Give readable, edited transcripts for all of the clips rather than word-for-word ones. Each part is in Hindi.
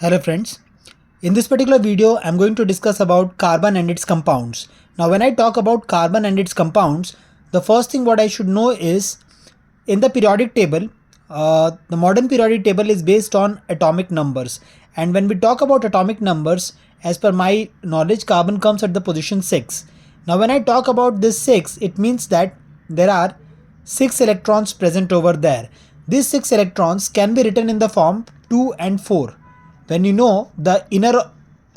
Hello friends, in this particular video I am going to discuss about carbon and its compounds. Now when I talk about carbon and its compounds, the first thing what I should know is in the periodic table, the modern periodic table is based on atomic numbers, and when we talk about atomic numbers, as per my knowledge, carbon comes at the position 6. Now when I talk about this 6, it means that there are 6 electrons present over there. These 6 electrons can be written in the form 2 and 4. When you know the inner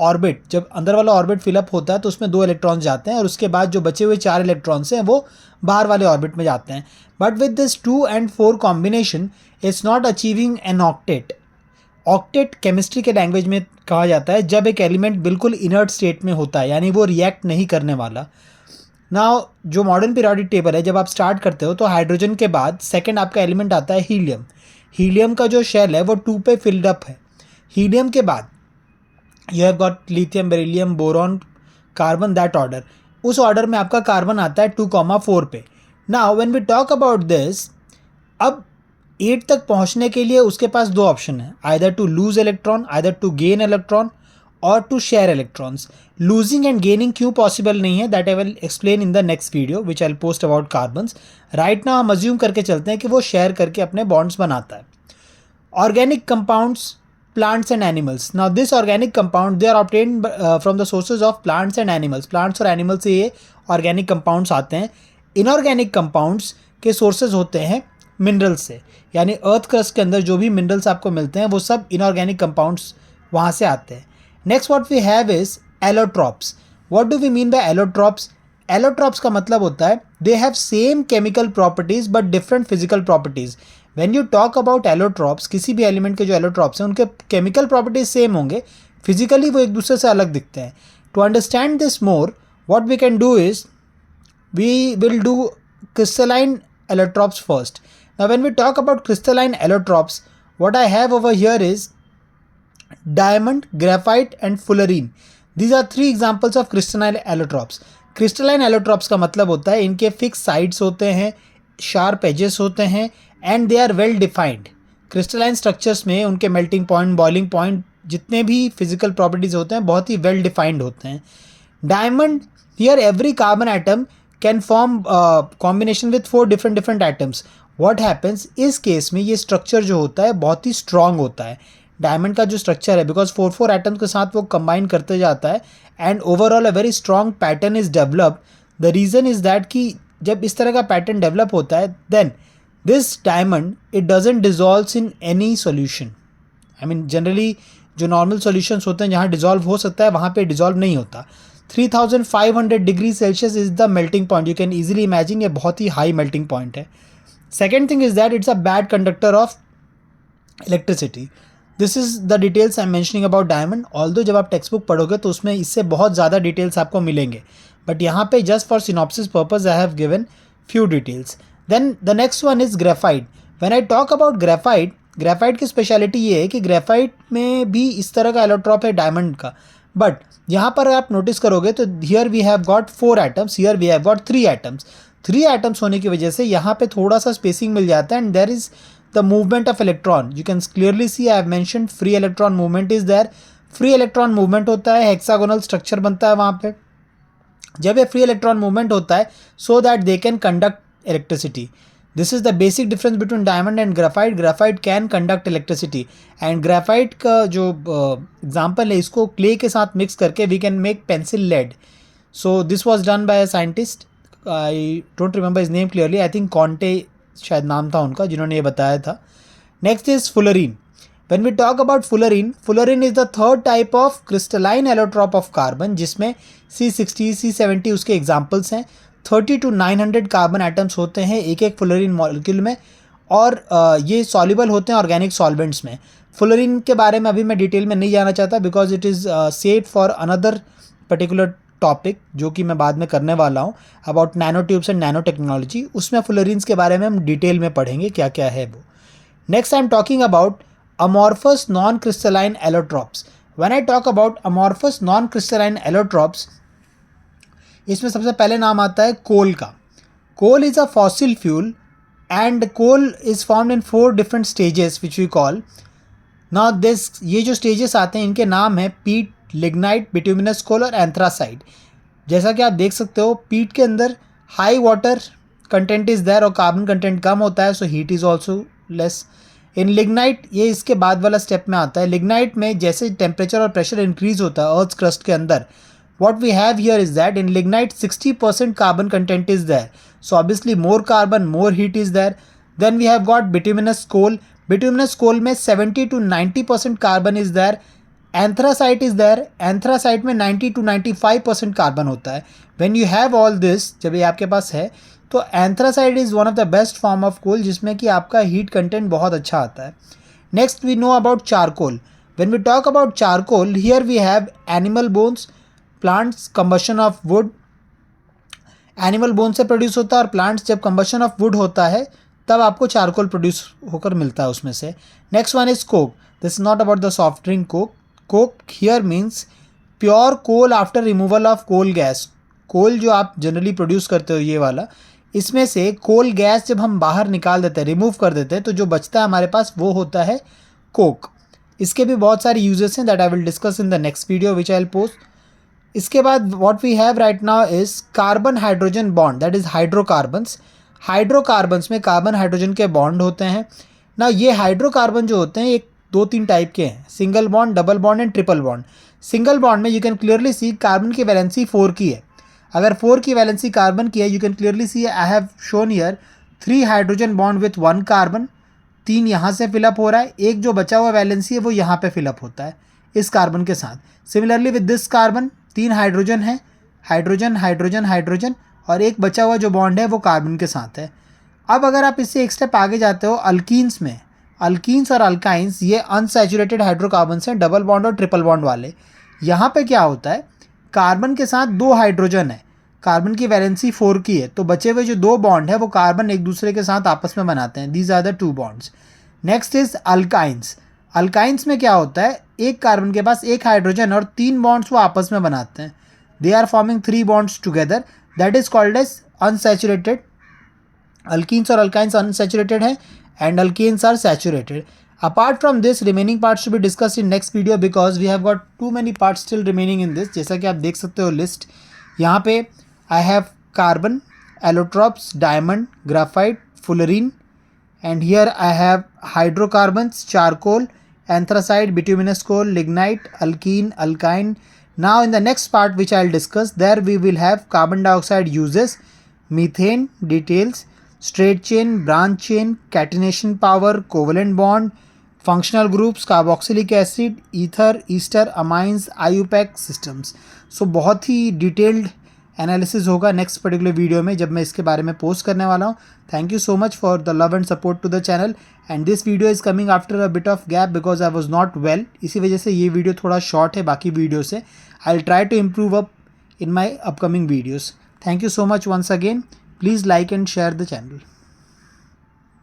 orbit, जब अंदर वाला ऑर्बिट फिलअप होता है तो उसमें 2 इलेक्ट्रॉन्स जाते हैं और उसके बाद जो बचे हुए 4 इलेक्ट्रॉन्स हैं वो बाहर वाले ऑर्बिट में जाते हैं. But with this 2 and 4 combination it's not achieving an octet. Octet chemistry के लैंग्वेज में कहा जाता है जब एक एलिमेंट बिल्कुल इनर्ट स्टेट में होता है, यानी वो रिएक्ट नहीं करने वाला. नाउ जो मॉडर्न पीरियोडिक टेबल है, जब आप स्टार्ट करते हो तो हाइड्रोजन के बाद सेकंड आपका एलिमेंट आता है हीलियम. हीलियम का जो शेल है वो 2 पे फिल्ड अप है. हीलियम के बाद you have got lithium, beryllium, boron, carbon, that order. उस ऑर्डर में आपका कार्बन आता है 2,4 पे. Now when we talk about this, अब 8 तक पहुंचने के लिए उसके पास 2 ऑप्शन है, either to lose electron, either to gain electron और to share electrons. Losing and gaining क्यों पॉसिबल नहीं है, that I will explain in the next video which I will post about carbons. Right now हम अज्यूम करके चलते हैं कि वो शेयर करके अपने बॉन्ड्स बनाता है. Organic compounds, plants and animals. Now this organic compound they are obtained from the sources of plants and animals. Plants और animals से ये organic compounds आते हैं. Inorganic compounds के sources होते हैं minerals से, यानी earth crust के अंदर जो भी minerals आपको मिलते हैं वो सब inorganic compounds वहाँ से आते हैं. Next what we have is allotropes. What do we mean by allotropes? Allotropes का मतलब होता है they have same chemical properties but different physical properties. When you talk about allotropes, किसी भी एलिमेंट के जो allotropes हैं उनके केमिकल प्रॉपर्टीज सेम होंगे, फिजिकली वो एक दूसरे से अलग दिखते हैं. To understand this more, what we can do is we will do crystalline allotropes first. Now when we talk about crystalline allotropes, what I have over here is diamond, graphite and fullerene. These are 3 examples of crystalline allotropes. Crystalline allotropes का मतलब होता है इनके फिक्स साइड्स होते हैं, शार्प एजेस होते हैं and they are well defined. Crystalline structures में उनके मेल्टिंग पॉइंट, बॉइलिंग पॉइंट, जितने भी फिजिकल प्रॉपर्टीज होते हैं बहुत ही वेल डिफाइंड होते हैं. Diamond, here every carbon atom can form combination with 4 different atoms. What happens, इस केस में ये स्ट्रक्चर जो होता है बहुत ही स्ट्रॉन्ग होता है. डायमंड का जो स्ट्रक्चर है, बिकॉज 4 एटम्स के साथ वो कंबाइन करते जाता है and overall a very strong pattern is developed. The reason is that कि जब इस तरह का पैटर्न डेवलप होता है then this diamond it doesn't dissolves in any solution. I mean generally जो नॉर्मल सॉल्यूशंस होते हैं जहाँ डिजॉल्व हो सकता है वहाँ पे डिजॉल्व नहीं होता. 3500 degree Celsius is the melting point. You can easily imagine ये बहुत ही हाई मेल्टिंग पॉइंट है. Second thing is that it's a bad conductor of electricity. This is the details I am mentioning about diamond. Although जब आप टेक्स्ट बुक पढ़ोगे तो उसमें इससे बहुत ज़्यादा डिटेल्स आपको मिलेंगे, बट यहाँ पे just for synopsis purpose I have given few details. Then the next one is graphite. When I talk about graphite, graphite की स्पेशलिटी ये है कि graphite में भी इस तरह का एलोट्रॉप है डायमंड का, बट यहाँ पर आप नोटिस करोगे तो here we have got 4 atoms, here we have got 3 atoms. 3 atoms होने की वजह से यहाँ पे थोड़ा सा स्पेसिंग मिल जाता है and there is the movement of electron. You can clearly see I have mentioned free electron movement is there. free electron movement होता है, hexagonal structure बनता है वहाँ पे. जब ये फ्री इलेक्ट्रॉन मूवमेंट होता है so that they can conduct electricity. This is the basic difference between diamond and graphite. Graphite can conduct electricity and graphite का जो एग्जांपल है, इसको क्ले के साथ मिक्स करके we can make pencil lead. So this was done by a scientist, I don't remember his name clearly, I think Conte शायद नाम था उनका जिन्होंने ये बताया था. Next is fullerene. When we talk about fullerene, fullerene is the third type of crystalline allotrope of carbon, जिसमें C60, C70 उसके एग्जाम्पल्स हैं. 30 to 900 कार्बन एटम्स होते हैं एक एक फुलरीन मॉलिक्यूल में और ये सॉल्युबल होते हैं ऑर्गेनिक सॉल्वेंट्स में. फुलरीन के बारे में अभी मैं डिटेल में नहीं जाना चाहता because it is save for another particular topic जो कि मैं बाद में करने वाला हूँ about nano tubes and nano technology. उसमें फुलरीन्स के बारे में हम डिटेल में पढ़ेंगे क्या क्या है वो. Next I am talking about amorphous non-crystalline allotropes. When I talk about amorphous non-crystalline allotropes, इसमें सबसे पहले नाम आता है कोल का. Coal is a fossil fuel and coal is formed in 4 different stages which we call now this ये जो स्टेजेस आते हैं इनके नाम है पीट, लिग्नाइट, बिट्यूमिनस कोल और एंथ्रासाइट। जैसा कि आप देख सकते हो पीट के अंदर high water content is there और कार्बन कंटेंट कम होता है, so heat is also less. In lignite ये इसके बाद वाला स्टेप में आता है। लिग्नाइट में जैसे टेम्परेचर और प्रेशर इंक्रीज होता है अर्थ क्रस्ट के अंदर, what we have here is that in lignite 60% carbon content is there, so obviously more carbon, more heat is there. Then we have got bituminous coal. Bituminous coal में 70 to 90% carbon is there. Anthracite is there. Anthracite में 90 to 95% carbon होता है. When you have all this, जब ये आपके पास है तो anthracite is one of the best form of coal जिसमें कि आपका heat content बहुत अच्छा आता है. Next we know about charcoal. When we talk about charcoal, here we have animal bones, plants combustion of would, animal bone से प्रोड्यूस होता है और प्लांट्स जब कंबशन ऑफ वुड होता है तब आपको चारकोल प्रोड्यूस होकर मिलता है उसमें से। Next one is coke. This is not about the soft drink coke. Coke here means pure coal after removal of coal gas. Coal जो आप जनरली प्रोड्यूस करते हो ये वाला, इसमें से कोल गैस जब हम बाहर निकाल देते हैं, रिमूव कर देते हैं, तो जो बचता है हमारे पास वो होता है कोक। इसके भी बहुत सारे यूजेस हैं that I will discuss in the next video which I will post. इसके बाद what we have right now is carbon hydrogen bond, that is hydrocarbons. Hydrocarbons में कार्बन हाइड्रोजन के बॉन्ड होते हैं ना। ये हाइड्रोकार्बन जो होते हैं एक 2-3 टाइप के हैं, single bond, double bond and triple bond. Single bond में you can clearly see carbon की वैलेंसी 4 की है। अगर 4 की वैलेंसी कार्बन की है, you can clearly C I have shown here 3 hydrogen bond with 1 carbon. 3 यहाँ से फिलअप हो रहा है, एक जो बचा हुआ वैलेंसी है वो यहाँ पे फिलअप होता है इस कार्बन के साथ। Similarly with this carbon 3 hydrogen है, हाइड्रोजन हाइड्रोजन हाइड्रोजन, और एक बचा हुआ जो बॉन्ड है वो कार्बन के साथ है। अब अगर आप इससे एक स्टेप आगे जाते हो अल्कीन्स में, अल्कीन्स और अल्काइंस ये अनसैचुरेटेड हाइड्रोकार्बन्स हैं, डबल बॉन्ड और ट्रिपल बॉन्ड वाले। यहाँ पे क्या होता है, कार्बन के साथ 2 हाइड्रोजन है, कार्बन की वैलेंसी 4 की है, तो बचे हुए जो 2 बॉन्ड है वो कार्बन एक दूसरे के साथ आपस में बनाते हैं। These are the 2 bonds. Next is alkynes. Alkynes में क्या होता है, एक कार्बन के पास 1 हाइड्रोजन और 3 बॉन्ड्स वो आपस में बनाते हैं। They are forming 3 bonds together, that is called as unsaturated. Alkenes और अल्काइंस अनसैचुरेटेड है and alkenes are saturated. Apart from this remaining parts to be discussed in next video because we have got too many parts still remaining in this. जैसा कि आप देख सकते हो लिस्ट यहाँ पे I have carbon, allotropes, diamond, graphite, fullerene, and here I have hydrocarbons, charcoal, anthracite, bituminous coal, lignite, alkene, alkyne. Now in the next part which I'll discuss, there we will have carbon dioxide uses, methane details, straight chain, branch chain, catenation power, covalent bond, functional groups, carboxylic acid, ether, ester, amines, IUPAC systems. So बहुत ही detailed एनालिसिस होगा नेक्स्ट पर्टिकुलर वीडियो में जब मैं इसके बारे में पोस्ट करने वाला हूँ। Thank you so much for the love and support to the channel and this video is coming after a bit of gap because I was not well, इसी वजह से ये वीडियो थोड़ा शॉर्ट है बाकी वीडियो से। I will try to improve up in my upcoming videos. Thank you so much once again, please like and share the channel.